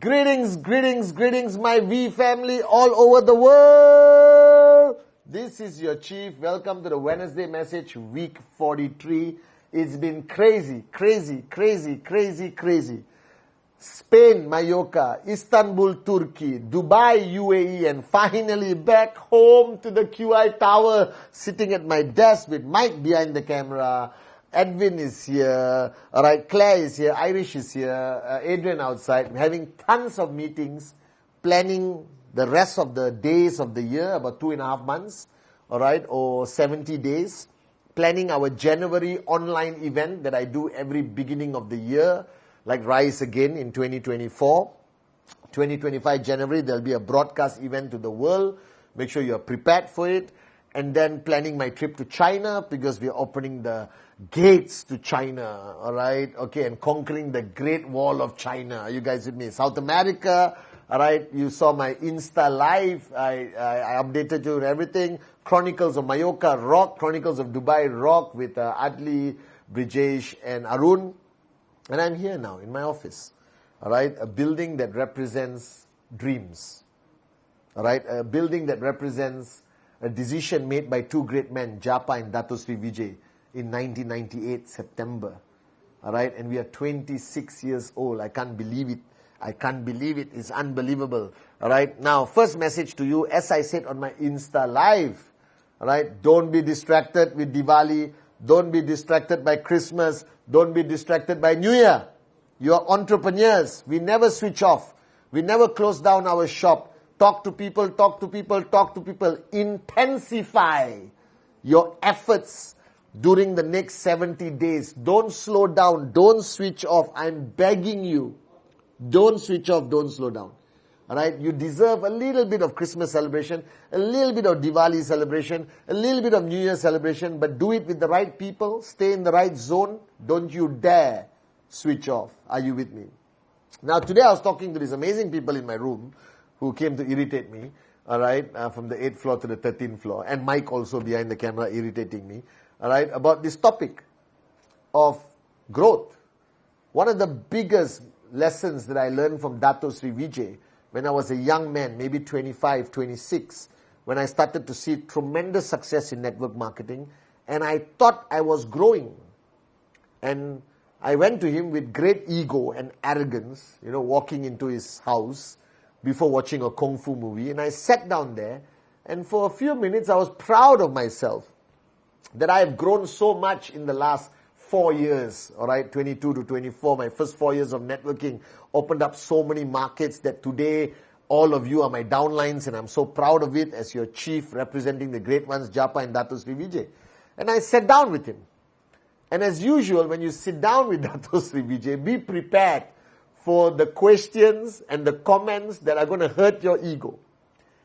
Greetings, my V family all over the world. This is your Cheif. Welcome to the Wednesday message, week 43. It's been crazy. Spain, Mallorca, Istanbul, Turkey, Dubai, UAE, and finally back home to the QI Tower, sitting at my desk with Mike behind the camera. Edwin is here, alright, Claire is here, Irish is here, Adrian outside, having tons of meetings, planning the rest of the days of the year, about 2.5 months, alright, or 70 days, planning our January online event that I do every beginning of the year, like Rise Again in 2024. 2025 January, there'll be a broadcast event to the world. Make sure you're prepared for it. And then planning my trip to China, because we're opening the gates to China, alright? Okay, and conquering the Great Wall of China. Are you guys with me? South America, alright? You saw my Insta Live. I updated you on everything. Chronicles of Mallorca, rock. Chronicles of Dubai, rock, with Adli, Brijesh, and Arun. And I'm here now in my office, alright? A building that represents dreams, alright? A building that represents a decision made by two great men, Japa and Dato Sri Vijay, in 1998, September. Alright, and we are 26 years old. I can't believe it. It's unbelievable. Alright, now, first message to you, as I said on my Insta Live, alright, don't be distracted with Diwali. Don't be distracted by Christmas. Don't be distracted by New Year. You are entrepreneurs. We never switch off. We never close down our shop. Talk to people. Intensify your efforts during the next 70 days. Don't slow down. Don't switch off. I'm begging you. Don't switch off. Don't slow down. Alright? You deserve a little bit of Christmas celebration, a little bit of Diwali celebration, a little bit of New Year celebration, but do it with the right people. Stay in the right zone. Don't you dare switch off. Are you with me? Now, today I was talking to these amazing people in my room who came to irritate me, alright, from the 8th floor to the 13th floor, and Mike also behind the camera irritating me, alright, about this topic of growth. One of the biggest lessons that I learned from Dato Sri Vijay when I was a young man, maybe 25, 26, when I started to see tremendous success in network marketing, and I thought I was growing. And I went to him with great ego and arrogance, walking into his house before watching a Kung Fu movie, and I sat down there, and for a few minutes I was proud of myself that I have grown so much in the last 4 years, alright, 22 to 24, my first 4 years of networking opened up so many markets that today all of you are my downlines, and I'm so proud of it as your chief representing the great ones, Japa and Dato Sri Vijay. And I sat down with him. And as usual, when you sit down with Dato Sri Vijay, be prepared for the questions and the comments that are going to hurt your ego.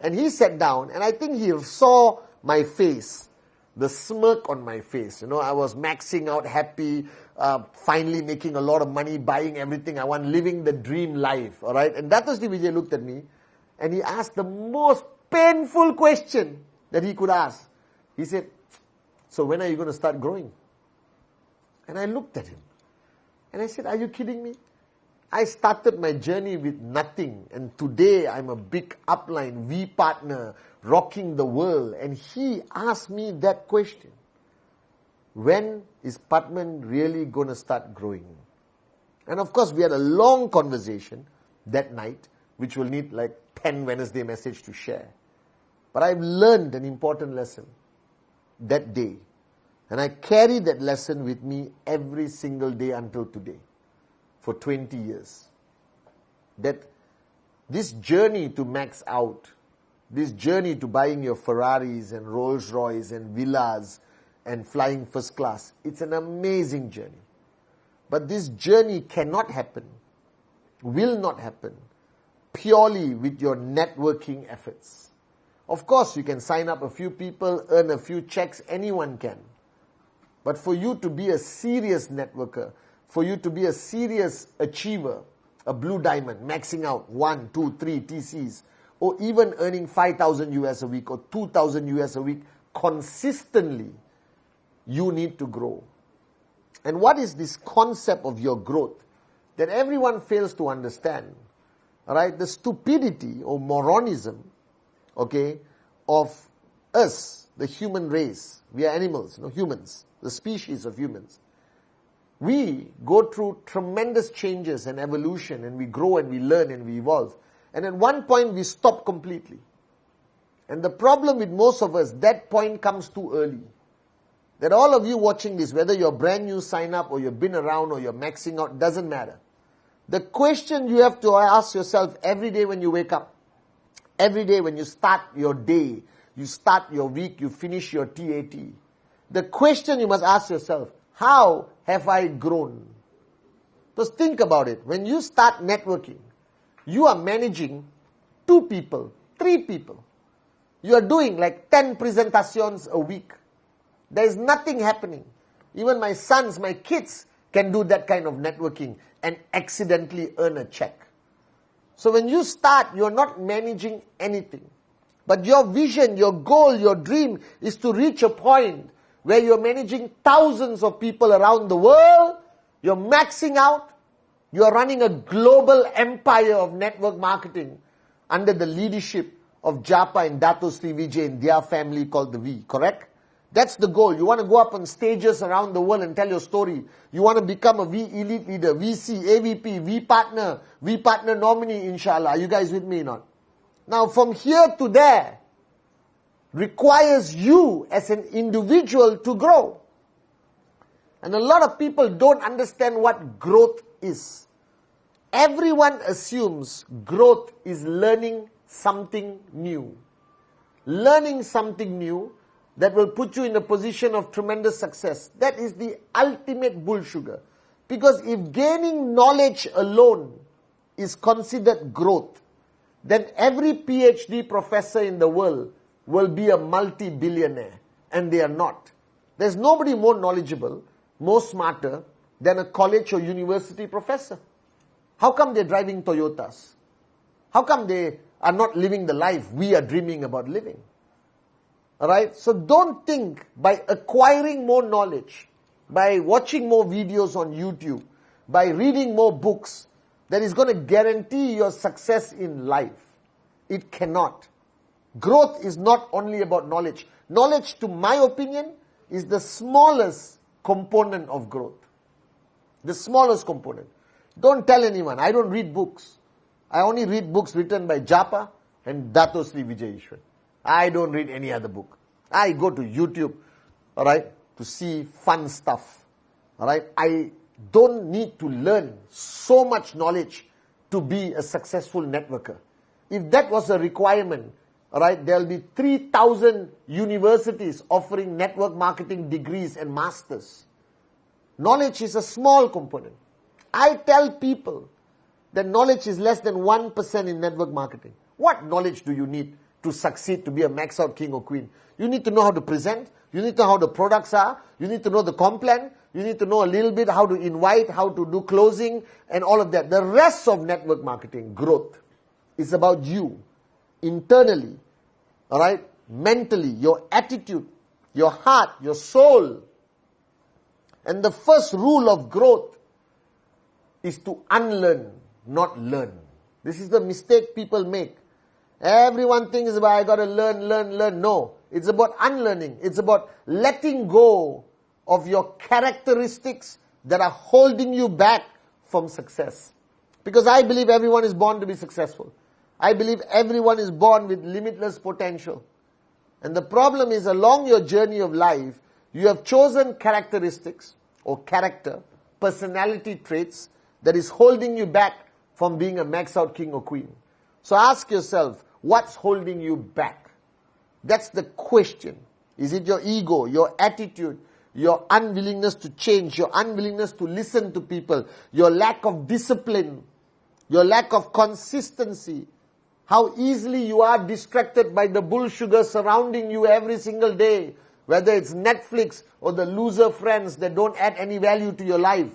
And he sat down, and I think he saw my face, the smirk on my face. I was maxing out, happy, finally making a lot of money, buying everything I want, living the dream life, all right? And Dato Sri Vijay looked at me, and he asked the most painful question that he could ask. He said, so when are you going to start growing? And I looked at him, and I said, are you kidding me? I started my journey with nothing, and today I'm a big upline V partner rocking the world. And he asked me that question: when is Pathman really going to start growing? And of course, we had a long conversation that night, which will need like 10 Wednesday message to share. But I've learned an important lesson that day, and I carry that lesson with me every single day until today. For 20 years, that this journey to max out, this journey to buying your Ferraris and Rolls Royce and villas and flying first class, it's an amazing journey. But this journey cannot happen, will not happen, purely with your networking efforts. Of course, you can sign up a few people, earn a few checks, anyone can. But for you to be a serious networker, for you to be a serious achiever, a blue diamond, maxing out 1, 2, 3 TCs, or even earning 5,000 US a week or 2,000 US a week consistently, you need to grow. And what is this concept of your growth that everyone fails to understand? Alright, the stupidity or moronism, okay, of us, the human race. We are animals, humans, the species of humans. We go through tremendous changes and evolution, and we grow and we learn and we evolve. And at one point we stop completely. And the problem with most of us, that point comes too early. That all of you watching this, whether you're brand new sign up or you've been around or you're maxing out, doesn't matter. The question you have to ask yourself every day when you wake up, every day when you start your day, you start your week, you finish your TAT. The question you must ask yourself, how have I grown? Just think about it. When you start networking, you are managing 2 people, 3 people. You are doing like 10 presentations a week. There is nothing happening. Even my sons, my kids can do that kind of networking and accidentally earn a check. So when you start, you're not managing anything. But your vision, your goal, your dream is to reach a point where you're managing thousands of people around the world. You're maxing out. You're running a global empire of network marketing under the leadership of Japa and Dato Sri Vijay and their family called the V, correct? That's the goal. You want to go up on stages around the world and tell your story. You want to become a V elite leader, VC, AVP, V partner nominee, inshallah. Are you guys with me or not? Now, from here to there requires you as an individual to grow. And a lot of people don't understand what growth is. Everyone assumes growth is learning something new. Learning something new that will put you in a position of tremendous success. That is the ultimate bull sugar. Because if gaining knowledge alone is considered growth, then every PhD professor in the world will be a multi-billionaire. And they are not. There's nobody more knowledgeable, more smarter than a college or university professor. How come they're driving Toyotas? How come they are not living the life we are dreaming about living? Alright, so don't think by acquiring more knowledge, by watching more videos on YouTube, by reading more books, that is going to guarantee your success in life. It cannot. Growth is not only about knowledge. Knowledge, to my opinion, is the smallest component of growth. The smallest component. Don't tell anyone, I don't read books. I only read books written by Japa and Dato Sri Vijay Ishwar. I don't read any other book. I go to YouTube, alright, to see fun stuff. Alright, I don't need to learn so much knowledge to be a successful networker. If that was a requirement, alright, there'll be 3,000 universities offering network marketing degrees and masters. Knowledge is a small component. I tell people that knowledge is less than 1% in network marketing. What knowledge do you need to succeed, to be a max out king or queen? You need to know how to present. You need to know how the products are. You need to know the comp plan. You need to know a little bit how to invite, how to do closing, and all of that. The rest of network marketing, growth, is about you, internally, all right, mentally, your attitude, your heart, your soul. And the first rule of growth is to unlearn, not learn. This is the mistake people make. Everyone thinks about, I got to learn. No, it's about unlearning. It's about letting go of your characteristics that are holding you back from success. Because I believe everyone is born to be successful. I believe everyone is born with limitless potential. And the problem is, along your journey of life, you have chosen characteristics or character, personality traits that is holding you back from being a max out king or queen. So ask yourself, what's holding you back? That's the question. Is it your ego, your attitude, your unwillingness to change, your unwillingness to listen to people, your lack of discipline, your lack of consistency, how easily you are distracted by the bull sugar surrounding you every single day, whether it's Netflix or the loser friends that don't add any value to your life.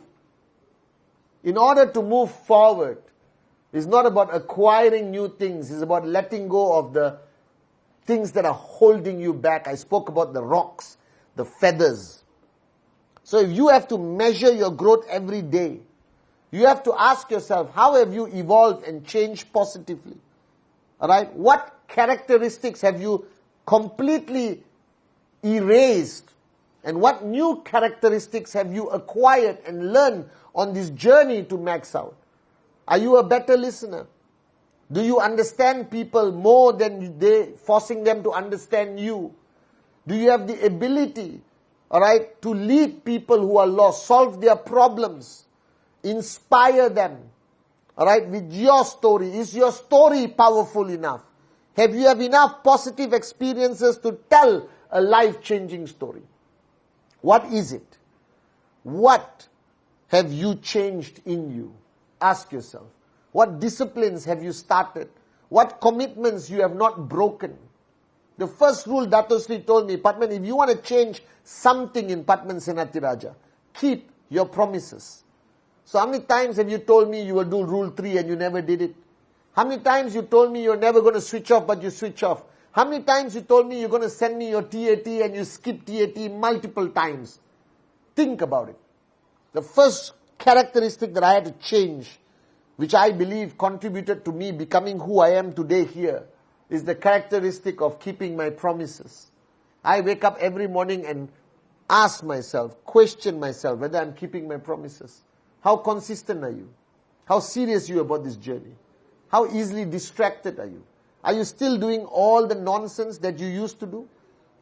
In order to move forward, it's not about acquiring new things, it's about letting go of the things that are holding you back. I spoke about the rocks, the feathers. So if you have to measure your growth every day, You have to ask yourself, how have you evolved and changed positively? Alright? What characteristics have you completely erased? And what new characteristics have you acquired and learned on this journey to max out? Are you a better listener? Do you understand people more than they forcing them to understand you? Do you have the ability, alright, to lead people who are lost, solve their problems, inspire them, alright, with your story? Is your story powerful enough? Have you have enough positive experiences to tell a life-changing story? What is it? What have you changed in you? Ask yourself. What disciplines have you started? What commitments you have not broken? The first rule Dato Sri told me, Pathman, if you want to change something in Pathman Senathirajah, keep your promises. So how many times have you told me you will do rule 3 and you never did it? How many times you told me you're never going to switch off but you switch off? How many times you told me you're going to send me your TAT and you skip TAT multiple times? Think about it. The first characteristic that I had to change, which I believe contributed to me becoming who I am today here, is the characteristic of keeping my promises. I wake up every morning and ask myself, question myself whether I'm keeping my promises. How consistent are you? How serious are you about this journey? How easily distracted are you? Are you still doing all the nonsense that you used to do?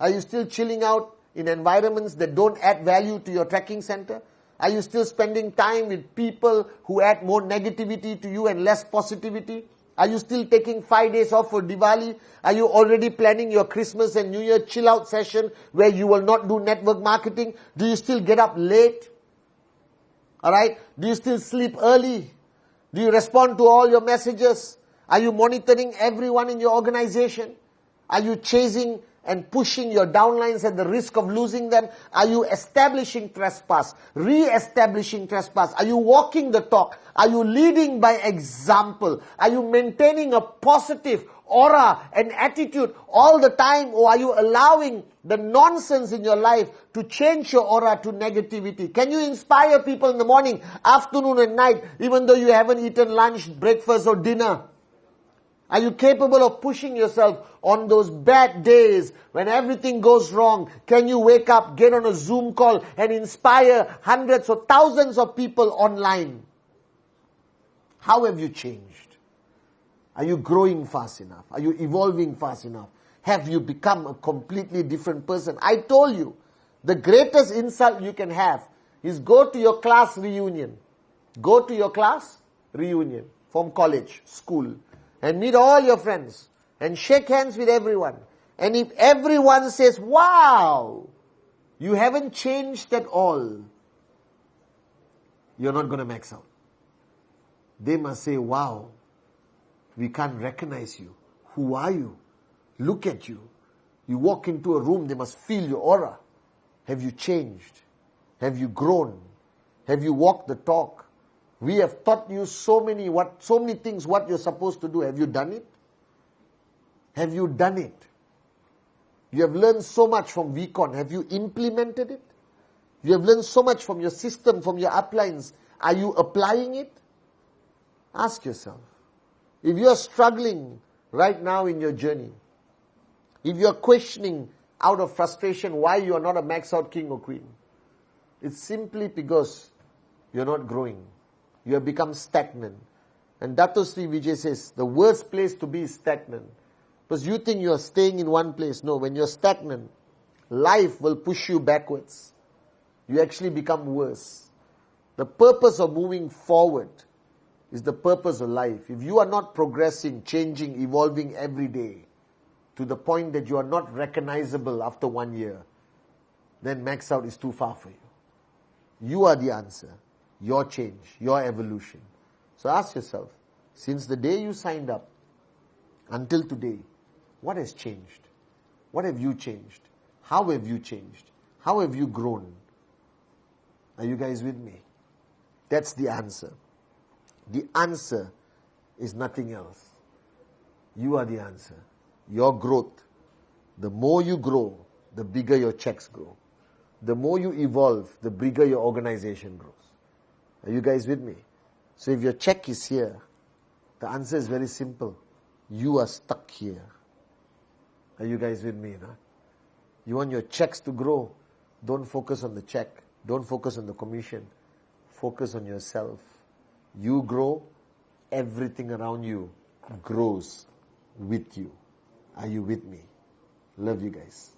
Are you still chilling out in environments that don't add value to your trekking center? Are you still spending time with people who add more negativity to you and less positivity? Are you still taking 5 days off for Diwali? Are you already planning your Christmas and New Year chill out session where you will not do network marketing? Do you still get up late? Alright? Do you still sleep early? Do you respond to all your messages? Are you monitoring everyone in your organization? Are you chasing and pushing your downlines at the risk of losing them? Are you establishing trespass, re-establishing trespass? Are you walking the talk? Are you leading by example? Are you maintaining a positive aura and attitude all the time? Or are you allowing the nonsense in your life to change your aura to negativity? Can you inspire people in the morning, afternoon and night, even though you haven't eaten lunch, breakfast or dinner? Are you capable of pushing yourself on those bad days when everything goes wrong? Can you wake up, get on a Zoom call and inspire hundreds or thousands of people online? How have you changed? Are you growing fast enough? Are you evolving fast enough? Have you become a completely different person? I told you, the greatest insult you can have is go to your class reunion. Go to your class reunion from college, school, and meet all your friends and shake hands with everyone. And if everyone says, wow, you haven't changed at all, you're not going to max out. They must say, wow, we can't recognize you. Who are you? Look at you. You walk into a room, they must feel your aura. Have you changed? Have you grown? Have you walked the talk? We have taught you so many things what you're supposed to do. Have you done it? Have you done it? You have learned so much from VCon. Have you implemented it? You have learned so much from your system, from your uplines. Are you applying it? Ask yourself. If you are struggling right now in your journey, if you are questioning out of frustration why you are not a max out king or queen, it's simply because you're not growing. You have become stagnant. And Dato Sri Vijay says, the worst place to be is stagnant. Because you think you are staying in one place. No, when you're stagnant, life will push you backwards. You actually become worse. The purpose of moving forward is the purpose of life. If you are not progressing, changing, evolving every day to the point that you are not recognizable after 1 year, then max out is too far for you. You are the answer. Your change, your evolution. So ask yourself, since the day you signed up until today, what has changed? What have you changed? How have you changed? How have you grown? Are you guys with me? That's the answer. The answer is nothing else. You are the answer. Your growth. The more you grow, the bigger your checks grow. The more you evolve, the bigger your organization grows. Are you guys with me? So if your check is here, the answer is very simple. You are stuck here. Are you guys with me? No? You want your checks to grow. Don't focus on the check. Don't focus on the commission. Focus on yourself. You grow, everything around you grows with you. Are you with me? Love you guys.